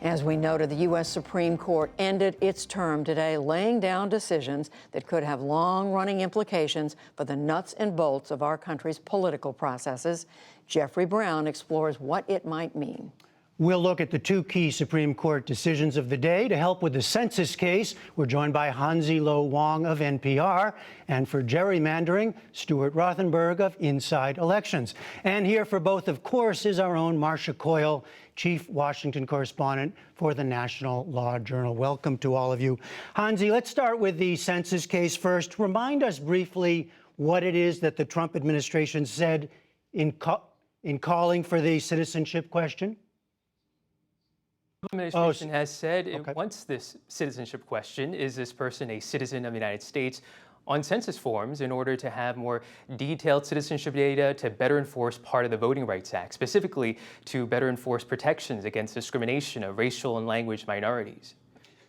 As we noted, the U.S. Supreme Court ended its term today, laying down decisions that could have long-running implications for the nuts and bolts of our country's political processes. Jeffrey Brown explores what it might mean. We'll look at the two key Supreme Court decisions of the day. To help with the census case, we're joined by Hansi Lo Wang of NPR, and for gerrymandering, Stuart Rothenberg of Inside Elections. And here for both, of course, is our own Marcia Coyle, Chief Washington Correspondent for the National Law Journal. Welcome to all of you. Hansi, let's start with the census case first. Remind us briefly what it is that the Trump administration said in calling for the citizenship question. The administration has said it wants this citizenship question. Is this person a citizen of the United States? On census forms in order to have more detailed citizenship data to better enforce part of the Voting Rights Act, specifically to better enforce protections against discrimination of racial and language minorities.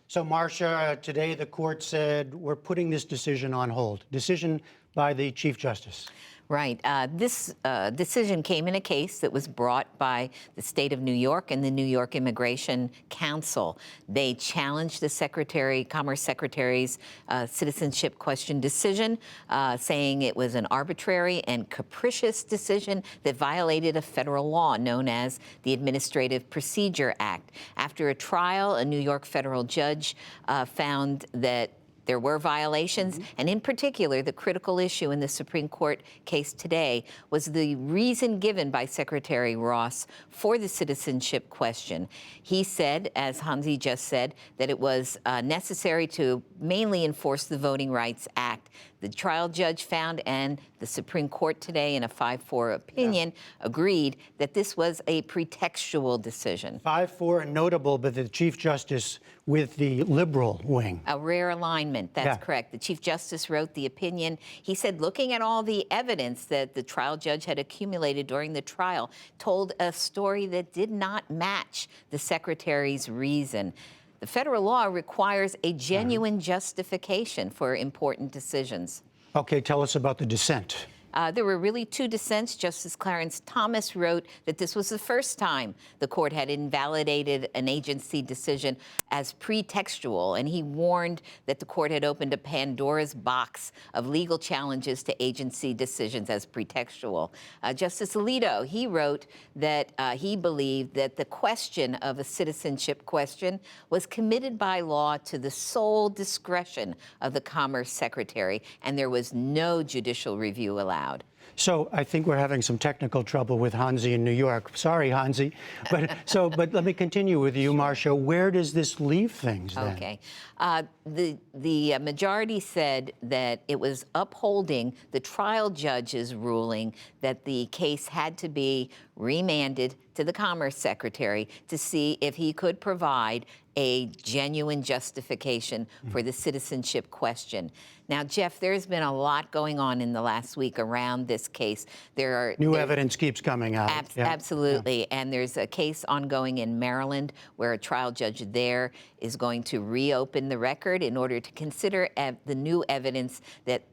So, Marcia, today the court said we're putting this decision on hold. Decision by the Chief Justice. Right. This decision came in a case that was brought by the state of New York and the New York Immigration Council. They challenged the Commerce Secretary's citizenship question decision, saying it was an arbitrary and capricious decision that violated a federal law known as the Administrative Procedure Act. After a trial, a New York federal judge found that there were violations, and in particular, the critical issue in the Supreme Court case today was the reason given by Secretary Ross for the citizenship question. He said, as Hansi just said, that it was necessary to mainly enforce the Voting Rights Act. The trial judge found, and the Supreme Court today in a 5-4 opinion agreed that this was a pretextual decision. 5-4 and notable, but the Chief Justice with the liberal wing. A rare alignment, that's correct. The Chief Justice wrote the opinion. He said, looking at all the evidence that the trial judge had accumulated during the trial, told a story that did not match the Secretary's reason. The federal law requires a genuine justification for important decisions. Okay, tell us about the dissent. There were really two dissents. Justice Clarence Thomas wrote that this was the first time the court had invalidated an agency decision as pretextual, and he warned that the court had opened a Pandora's box of legal challenges to agency decisions as pretextual. Justice Alito, he wrote that he believed that the question of a citizenship question was committed by law to the sole discretion of the Commerce Secretary, and there was no judicial review allowed. So I think we're having some technical trouble with Hansi in New York. Sorry, Hansi. But let me continue with you, Marcia. Where does this leave things then? Okay. The majority said that it was upholding the trial judge's ruling that the case had to be remanded to the Commerce Secretary to see if he could provide a genuine justification for the citizenship question. Now, Jeff, there's been a lot going on in the last week around this case. New evidence keeps coming out. Absolutely. And there's a case ongoing in Maryland where a trial judge there is going to reopen the record in order to consider the new evidence that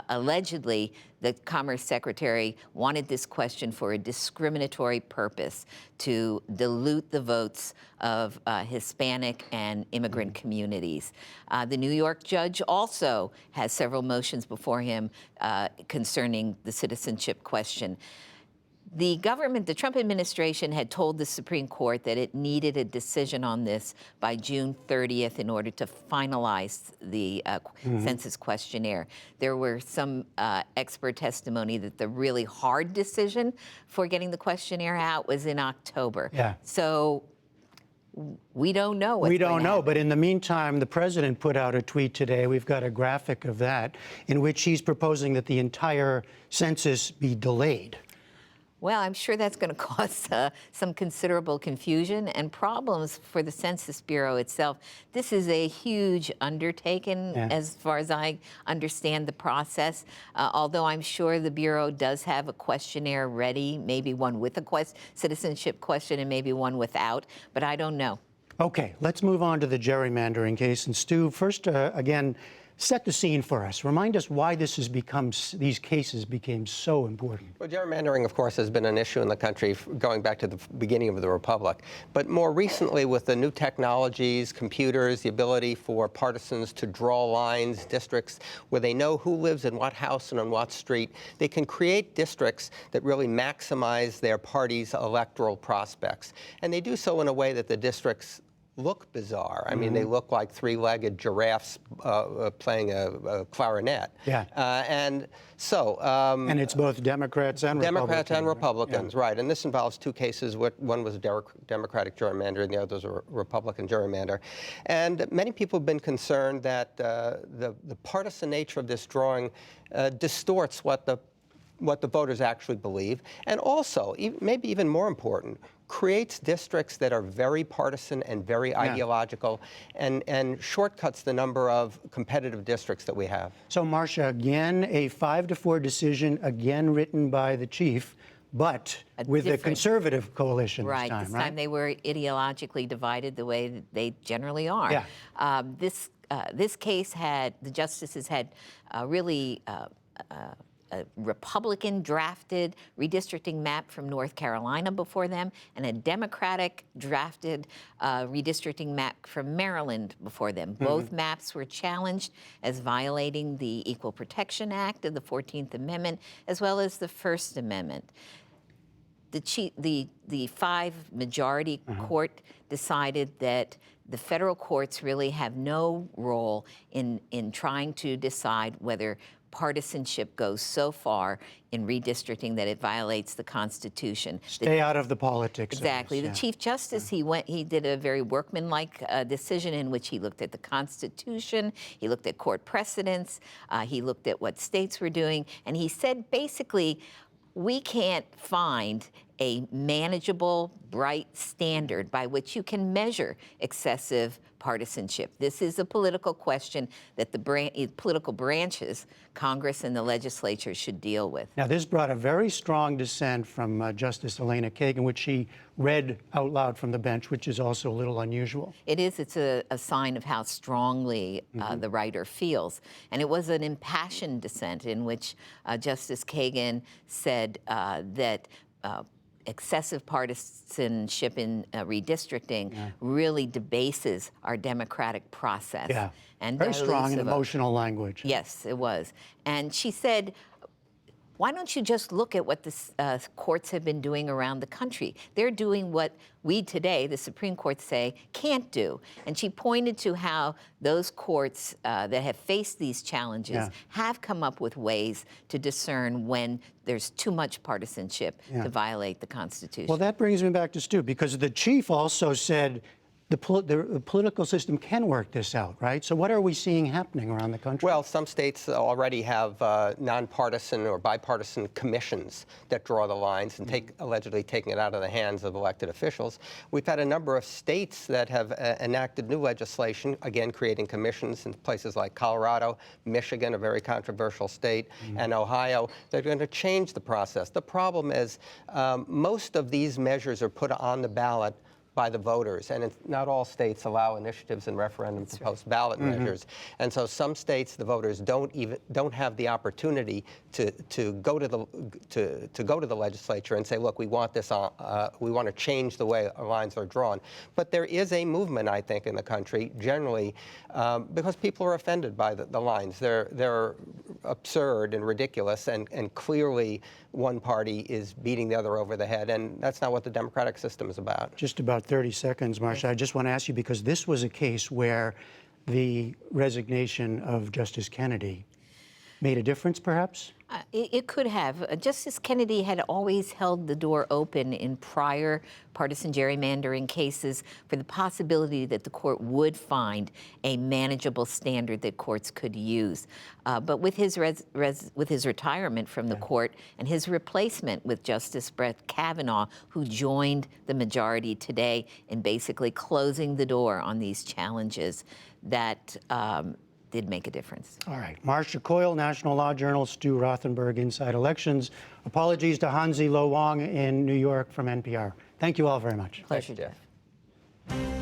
allegedly the Commerce Secretary wanted this question for a discriminatory purpose to dilute the votes of Hispanic and immigrant communities. The New York judge also has several motions before him concerning the citizenship question. The Trump administration had told the Supreme Court that it needed a decision on this by June 30th in order to finalize the census questionnaire. There were some expert testimony that the really hard decision for getting the questionnaire out was in October. So we don't know what's going to happen. We don't know, but in the meantime, the president put out a tweet today, we've got a graphic of that, in which he's proposing that the entire census be delayed. Well, I'm sure that's going to cause some considerable confusion and problems for the Census Bureau itself. This is a huge undertaking, as far as I understand the process, although I'm sure the Bureau does have a questionnaire ready, maybe one with a citizenship question and maybe one without, but I don't know. Okay, let's move on to the gerrymandering case. And Stu, first, again, Set the scene for us. Remind us why these cases became so important. Well, gerrymandering, of course, has been an issue in the country going back to the beginning of the Republic. But more recently, with the new technologies, computers, the ability for partisans to draw lines, districts, where they know who lives in what house and on what street, they can create districts that really maximize their party's electoral prospects. And they do so in a way that the districts look bizarre. I mean, they look like three-legged giraffes playing a clarinet. Yeah. And so... and it's both Democrats and Democrats and Republicans. Republicans, right. And this involves two cases. One was a Democratic gerrymander and the other was a Republican gerrymander. And many people have been concerned that the partisan nature of this drawing distorts what the voters actually believe. And also, maybe even more important, creates districts that are very partisan and very ideological and shortcuts the number of competitive districts that we have. So, Marcia, again, a 5-4 decision, again written by the chief, but with a conservative coalition this time. This time they were ideologically divided the way that they generally are. Yeah. This case the justices had really a Republican drafted redistricting map from North Carolina before them and a Democratic drafted redistricting map from Maryland before them. Both maps were challenged as violating the Equal Protection Act of the 14th Amendment as well as the First Amendment. The 5-majority court decided that the federal courts really have no role in trying to decide whether partisanship goes so far in redistricting that it violates the Constitution. Stay out of the politics. Exactly. The Chief Justice, he did a very workmanlike decision in which he looked at the Constitution, he looked at court precedents, he looked at what states were doing, and he said basically, we can't find a manageable, bright standard by which you can measure excessive partisanship. This is a political question that the political branches, Congress and the legislature, should deal with. Now, this brought a very strong dissent from Justice Elena Kagan, which she read out loud from the bench, which is also a little unusual. It is. It's a sign of how strongly the writer feels. And it was an impassioned dissent in which Justice Kagan said that excessive partisanship in redistricting really debases our democratic process. Yeah, and very strong and emotional language. Yes, it was. And she said, why don't you just look at what the courts have been doing around the country? They're doing what we today, the Supreme Court, say can't do. And she pointed to how those courts that have faced these challenges have come up with ways to discern when there's too much partisanship to violate the Constitution. Well, that brings me back to Stu, because the chief also said the political system can work this out, right? So what are we seeing happening around the country? Well, some states already have nonpartisan or bipartisan commissions that draw the lines and allegedly taking it out of the hands of elected officials. We've had a number of states that have enacted new legislation, again, creating commissions in places like Colorado, Michigan, a very controversial state, and Ohio. They're going to change the process. The problem is most of these measures are put on the ballot by the voters, and not all states allow initiatives and referendums to post ballot measures, and so some states the voters don't have the opportunity to go to the legislature and say, look, we want this we want to change the way our lines are drawn. But there is a movement, I think, in the country generally because people are offended by the lines. They're absurd and ridiculous, and clearly one party is beating the other over the head, and that's not what the democratic system is about. Just about 30 seconds, Marcia. I just want to ask you, because this was a case where the resignation of Justice Kennedy made a difference, perhaps? It could have. Justice Kennedy had always held the door open in prior partisan gerrymandering cases for the possibility that the court would find a manageable standard that courts could use. But with his retirement from the court and his replacement with Justice Brett Kavanaugh, who joined the majority today in basically closing the door on these challenges, that did make a difference. All right. Marcia Coyle, National Law Journal, Stu Rothenberg, Inside Elections. Apologies to Hansi Lo Wang in New York from NPR. Thank you all very much. Pleasure, Jeff.